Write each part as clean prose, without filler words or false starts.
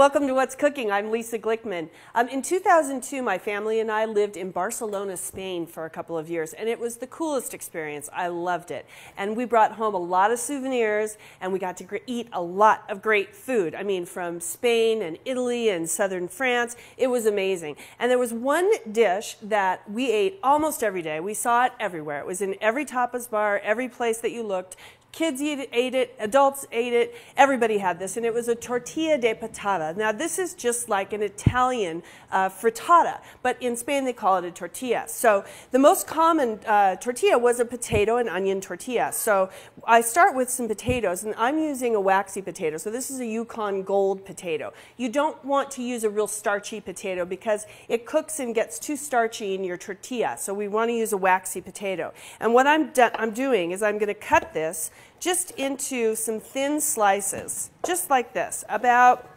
welcome to What's Cooking. I'm Lisa Glickman. In 2002, my family and I lived in Barcelona, Spain for a couple of years, and it was the coolest experience. I loved it. And we brought home a lot of souvenirs, and we got to eat a lot of great food. I mean, from Spain and Italy and southern France. It was amazing. And there was one dish that we ate almost every day. We saw it everywhere. It was in every tapas bar, every place that you looked. Kids ate it, adults ate it, everybody had this, and it was a tortilla de patata. Now this is just like an Italian frittata, but in Spain they call it a tortilla. So the most common tortilla was a potato and onion tortilla. So I start with some potatoes, and I'm using a waxy potato. So this is a Yukon Gold potato. You don't want to use a real starchy potato because it cooks and gets too starchy in your tortilla. So we want to use a waxy potato. And what I'm doing is I'm going to cut this just into some thin slices, just like this, about,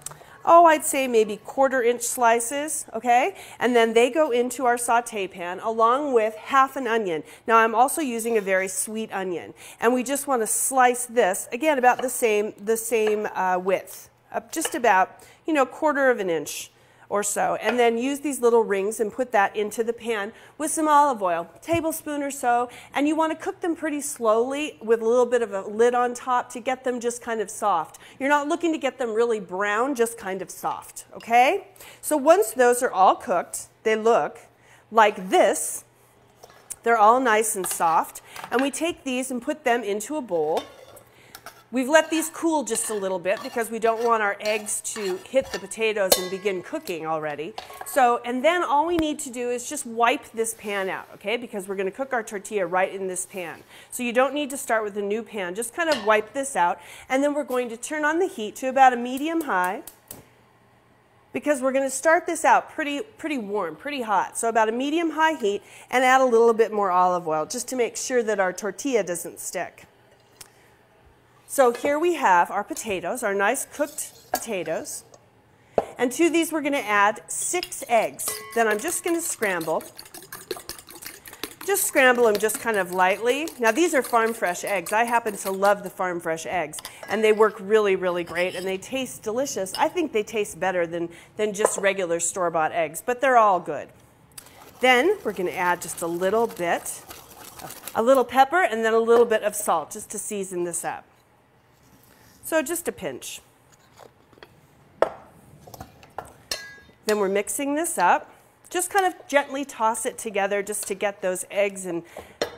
I'd say maybe 1/4-inch slices, okay? And then they go into our saute pan along with half an onion. Now I'm also using a very sweet onion, and we just want to slice this, again, about the same width, just about, 1/4 of an inch or so, and then use these little rings and put that into the pan with some olive oil, tablespoon or so, and you want to cook them pretty slowly with a little bit of a lid on top to get them just kind of soft. You're not looking to get them really brown, just kind of soft, okay? So once those are all cooked, they look like this. They're all nice and soft, and we take these and put them into a bowl. We've let these cool just a little bit because we don't want our eggs to hit the potatoes and begin cooking already. So, and then all we need to do is just wipe this pan out, okay? Because we're going to cook our tortilla right in this pan. So you don't need to start with a new pan. Just kind of wipe this out, and then we're going to turn on the heat to about a medium-high, because we're going to start this out pretty warm, pretty hot. So about a medium-high heat, and add a little bit more olive oil just to make sure that our tortilla doesn't stick. So here we have our potatoes, our nice cooked potatoes. And to these we're going to add 6 eggs. Then I'm just going to scramble. Just scramble them just kind of lightly. Now these are farm fresh eggs. I happen to love the farm fresh eggs. And they work really, really great. And they taste delicious. I think they taste better than just regular store-bought eggs. But they're all good. Then we're going to add just a little bit, a little pepper, and then a little bit of salt just to season this up. So just a pinch. Then we're mixing this up. Just kind of gently toss it together just to get those eggs and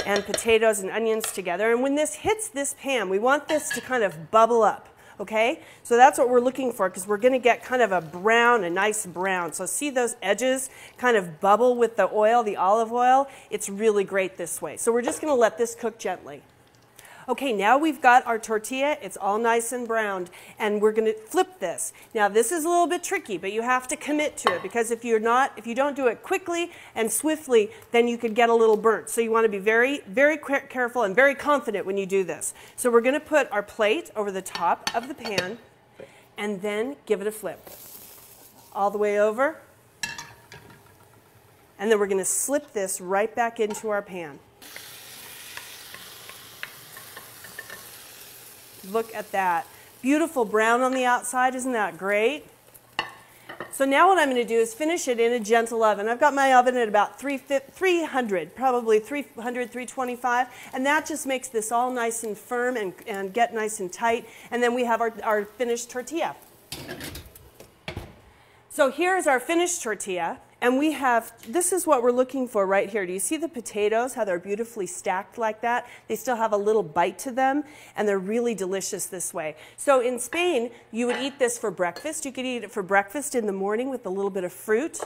potatoes and onions together. And when this hits this pan, we want this to kind of bubble up, okay? So that's what we're looking for, because we're going to get kind of a nice brown. So see those edges kind of bubble with the oil, the olive oil? It's really great this way. So we're just going to let this cook gently. Okay, now we've got our tortilla. It's all nice and browned, and we're going to flip this. Now this is a little bit tricky, but you have to commit to it, because if you don't do it quickly and swiftly, then you could get a little burnt. So you want to be very, very careful and very confident when you do this. So we're going to put our plate over the top of the pan, and then give it a flip all the way over, and then we're going to slip this right back into our pan. Look at that. Beautiful brown on the outside. Isn't that great? So now what I'm going to do is finish it in a gentle oven. I've got my oven at about 300, probably 300, 325, and that just makes this all nice and firm and get nice and tight. And then we have our finished tortilla. So here's our finished tortilla. And we have, this is what we're looking for right here. Do you see the potatoes, how they're beautifully stacked like that? They still have a little bite to them, and they're really delicious this way. So in Spain, you would eat this for breakfast. You could eat it for breakfast in the morning with a little bit of fruit.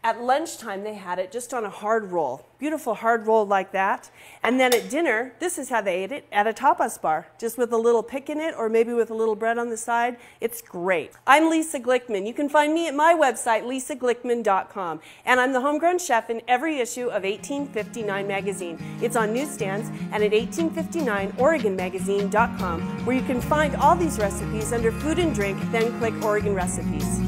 At lunchtime, they had it just on a hard roll. Beautiful hard roll like that. And then at dinner, this is how they ate it, at a tapas bar, just with a little pick in it, or maybe with a little bread on the side. It's great. I'm Lisa Glickman. You can find me at my website, lisaglickman.com. And I'm the homegrown chef in every issue of 1859 magazine. It's on newsstands and at 1859oregonmagazine.com, where you can find all these recipes under food and drink, then click Oregon Recipes.